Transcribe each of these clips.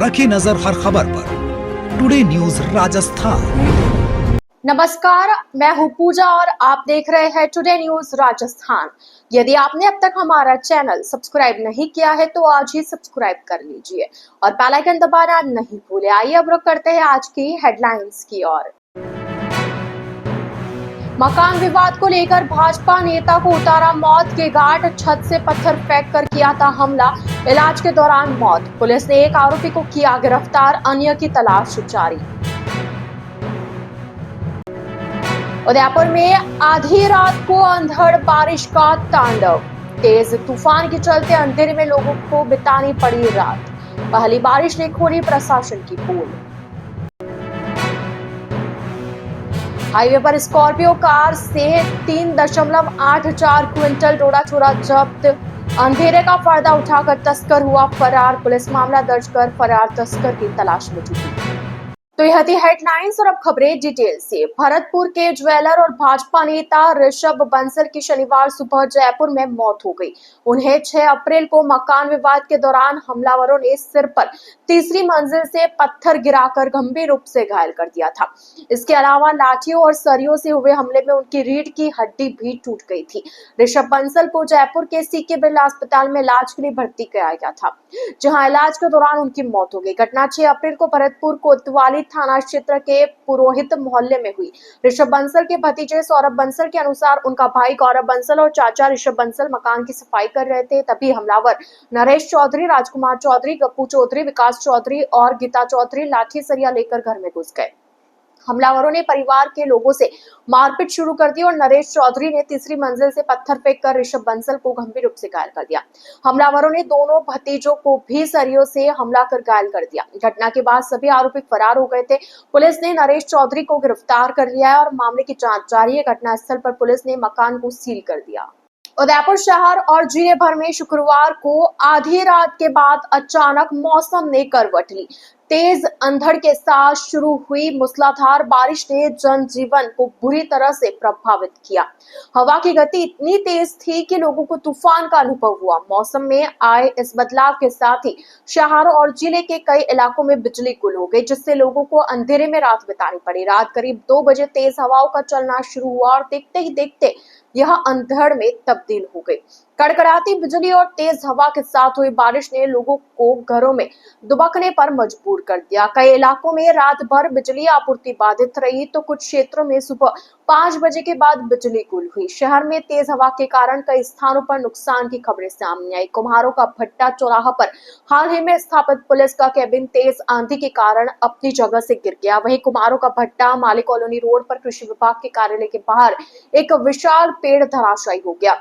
रखी नजर हर खबर पर। Today news Rajasthan. नमस्कार, मैं हूं पूजा और आप देख रहे हैं टुडे न्यूज राजस्थान। यदि आपने अब तक हमारा चैनल सब्सक्राइब नहीं किया है तो आज ही सब्सक्राइब कर लीजिए और बेल आइकन दबाना नहीं भूलें। आइए अब रुक करते हैं आज की हेडलाइंस की ओर। मकान विवाद को लेकर भाजपा नेता को उतारा मौत के घाट, छत से पत्थर फेंक कर किया था हमला, इलाज के दौरान मौत। पुलिस ने एक आरोपी को किया गिरफ्तार, अन्य की तलाश जारी। उदयपुर में आधी रात को अंधड़ बारिश का तांडव, तेज तूफान के चलते अंधेरे में लोगों को बितानी पड़ी रात। पहली बारिश ने खोली प्रशासन की पोल। हाईवे पर स्कॉर्पियो कार से 3.84 क्विंटल डोडा चूरा जब्त, अंधेरे का पर्दा उठाकर तस्कर हुआ फरार, पुलिस मामला दर्ज कर फरार तस्कर की तलाश में जुटी। तो यह थी हेडलाइंस और अब खबरें डिटेल से। भरतपुर के ज्वेलर और भाजपा नेता ऋषभ बंसल की शनिवार सुबह जयपुर में मौत हो गई। उन्हें 6 अप्रैल को मकान विवाद के दौरान हमलावरों ने सिर पर तीसरी मंजिल से पत्थर गिराकर गंभीर रूप से घायल कर दिया था। इसके अलावा लाठियों और सरियों से हुए हमले में उनकी रीढ़ की हड्डी भी टूट गई थी। ऋषभ बंसल को जयपुर के सीके बिरला अस्पताल में इलाज के लिए भर्ती कराया गया था, जहां इलाज के दौरान उनकी मौत हो गई। घटना 6 अप्रैल को भरतपुर कोतवाली थाना क्षेत्र के पुरोहित मोहल्ले में हुई। ऋषभ बंसल के भतीजे सौरभ बंसल के अनुसार उनका भाई गौरव बंसल और चाचा ऋषभ बंसल मकान की सफाई कर रहे थे, तभी हमलावर नरेश चौधरी, राजकुमार चौधरी, गप्पू चौधरी, विकास चौधरी और गीता चौधरी लाठी सरिया लेकर घर में घुस गए। हमलावरों ने परिवार के लोगों से मारपीट शुरू कर दी और नरेश चौधरी ने तीसरी मंजिल से पत्थर फेंककर ऋषभ बंसल को गंभीर रूप से घायल कर दिया। हमलावरों ने दोनों भतीजों को भी सरियों से हमला कर घायल कर दिया। घटना के बाद सभी आरोपी फरार हो गए थे। पुलिस ने नरेश चौधरी को गिरफ्तार कर लिया है और मामले की जांच जारी है। घटनास्थल पर पुलिस ने मकान को सील कर दिया। उदयपुर शहर और जिले भर में शुक्रवार को आधी रात के बाद अचानक मौसम ने करवट ली। तेज अंधड़ के साथ शुरू हुई मूसलाधार बारिश ने जनजीवन को बुरी तरह से प्रभावित किया। हवा की गति इतनी तेज थी कि लोगों को तूफान का अनुभव हुआ। मौसम में आए इस बदलाव के साथ ही शहर और जिले के कई इलाकों में बिजली गुल हो गई, जिससे लोगों को अंधेरे में रात बितानी पड़ी। रात करीब 2 बजे तेज हवाओं का चलना शुरू हुआ और देखते ही देखते यह अंधड़ में तब्दील हो गई। कड़कड़ाती बिजली और तेज हवा के साथ हुई बारिश ने लोगों को घरों में दुबकने पर मजबूर कर दिया। कई इलाकों में रात भर बिजली आपूर्ति बाधित रही तो कुछ क्षेत्रों में सुबह 5 बजे के बाद बिजली गुल हुई। शहर में तेज हवा के कारण कई स्थानों पर नुकसान की खबरें सामने आई। कुम्हारों का भट्टा चौराहा पर हाल ही में स्थापित पुलिस का केबिन तेज आंधी के कारण अपनी जगह से गिर गया। वहीं कुम्हारों का भट्टा माली कॉलोनी रोड पर कृषि विभाग के कार्यालय के बाहर एक विशाल पेड़ धराशायी हो गया,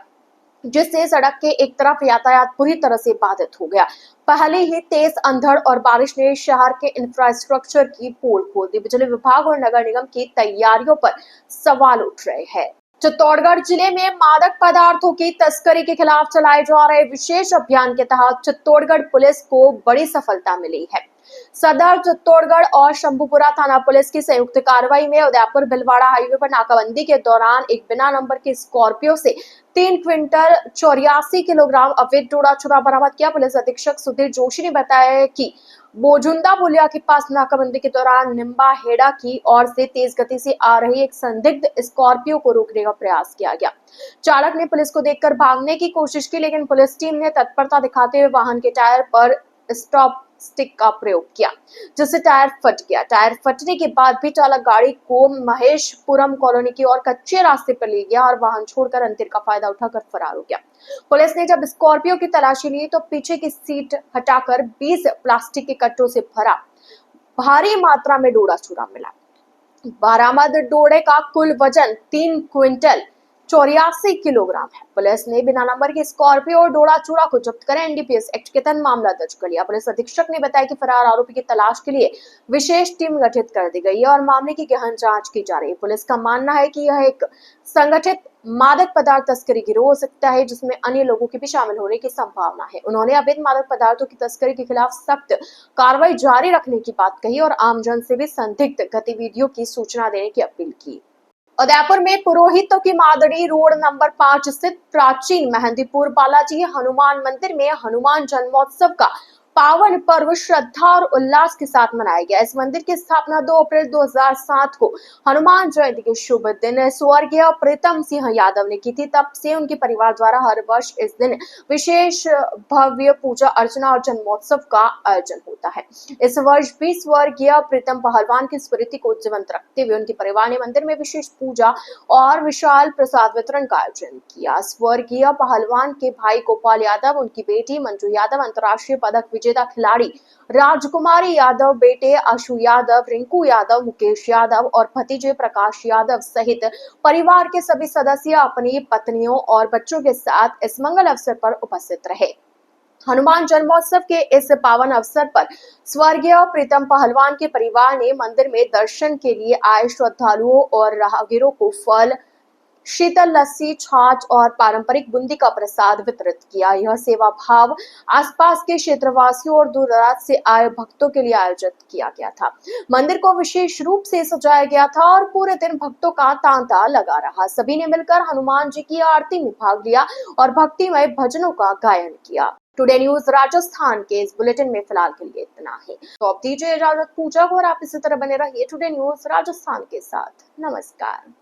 जिससे सड़क के एक तरफ यातायात पूरी तरह से बाधित हो गया। पहले ही तेज अंधड़ और बारिश ने शहर के इंफ्रास्ट्रक्चर की पोल खोल दी। बिजली विभाग और नगर निगम की तैयारियों पर सवाल उठ रहे हैं। चित्तौड़गढ़ जिले में मादक पदार्थों की तस्करी के खिलाफ चलाए जा रहे विशेष अभियान के तहत चित्तौड़गढ़ पुलिस को बड़ी सफलता मिली है। सदर चित्तौड़गढ़ और शंभूपुरा थाना पुलिस की संयुक्त कार्रवाई में उदयपुर भिलवाड़ा हाईवे पर नाकाबंदी के दौरान एक बिना नंबर की स्कॉर्पियो से 3 क्विंटल 84 किलोग्राम अवैध डोडा चूरा बरामद किया। पुलिस अधीक्षक सुधीर जोशी ने बताया कि बोजुंदा पुलिया के पास नाकाबंदी के दौरान निम्बा हेड़ा की ओर से तेज गति से आ रही एक संदिग्ध स्कॉर्पियो को रोकने का प्रयास किया गया। चालक ने पुलिस को देखकर भागने की कोशिश की, लेकिन पुलिस टीम ने तत्परता दिखाते हुए वाहन के टायर पर स्टॉप स्टिक का प्रयोग किया, जिससे टायर फट गया। टायर फटने के बाद भी चालक गाड़ी को महेशपुरम कॉलोनी की ओर कच्चे रास्ते पर ले गया और वाहन छोड़कर अंधेरे का फायदा उठाकर फरार हो गया। पुलिस ने जब स्कॉर्पियो की तलाशी ली तो पीछे की सीट हटाकर 20 प्लास्टिक के कट्टों से भरा भारी मात्रा में डोडा चूरा मिला। बरामद डोडे का कुल वजन 3 क्विंटल 84 किलोग्राम है। पुलिस ने बिना नंबर की स्कॉर्पियो और डोडा चूरा को जब्त कर एनडीपीएस एक्ट के तहत मामला दर्ज कर लिया। पुलिस अधीक्षक ने बताया कि फरार आरोपी की तलाश के लिए विशेष टीम गठित कर दी गई है और मामले की गहन जांच की जा रही है। पुलिस का मानना है कि यह एक संगठित मादक पदार्थ तस्करी गिरोह हो सकता है, जिसमें अन्य लोगों के भी शामिल होने की संभावना है। उन्होंने अवैध मादक पदार्थों की तस्करी के खिलाफ सख्त कार्रवाई जारी रखने की बात कही और आमजन से भी संदिग्ध गतिविधियों की सूचना देने की अपील की। उदयपुर में पुरोहितों की मादड़ी रोड नंबर 5 स्थित प्राचीन मेहंदीपुर बालाजी हनुमान मंदिर में हनुमान जन्मोत्सव का पावन पर्व श्रद्धा और उल्लास के साथ मनाया गया। इस मंदिर की स्थापना 2 अप्रैल 2007 को हनुमान जयंती के शुभ दिन स्वर्गीय प्रीतम सिंह यादव ने की थी। तब से उनके परिवार द्वारा हर वर्ष इस दिन विशेष भव्य पूजा अर्चना और जन्मोत्सव का आयोजन होता है। इस वर्ष भी स्वर्गीय प्रीतम पहलवान की स्मृति को जीवंत रखते हुए उनके परिवार ने मंदिर में विशेष पूजा और विशाल प्रसाद वितरण का आयोजन किया। स्वर्गीय पहलवान के भाई गोपाल यादव, उनकी बेटी मंजू यादव, अंतर्राष्ट्रीय पदक विजेता खिलाड़ी राजकुमारी यादव, बेटे आशु यादव, रिंकू यादव, मुकेश यादव और भतीजे प्रकाश यादव सहित परिवार के सभी सदस्य अपनी पत्नियों और बच्चों के साथ इस मंगल अवसर पर उपस्थित रहे। हनुमान जन्मोत्सव के इस पावन अवसर पर स्वर्गीय प्रीतम पहलवान के परिवार ने मंदिर में दर्शन के लिए आए श्रद्धालुओं और राहगीरों को फल, शीतल लस्सी, छाछ और पारंपरिक बूंदी का प्रसाद वितरित किया। यह सेवा भाव आसपास के क्षेत्रवासियों और दूर दराज से आए भक्तों के लिए आयोजित किया गया था। मंदिर को विशेष रूप से सजाया गया था और पूरे दिन भक्तों का तांता लगा रहा। सभी ने मिलकर हनुमान जी की आरती में भाग लिया और भक्तिमय भजनों का गायन किया। टुडे न्यूज राजस्थान के इस बुलेटिन में फिलहाल के लिए इतना ही। तो अब दीजिए इजाजत पूजा को और आप इसी तरह बने रहिए टुडे न्यूज राजस्थान के साथ। नमस्कार।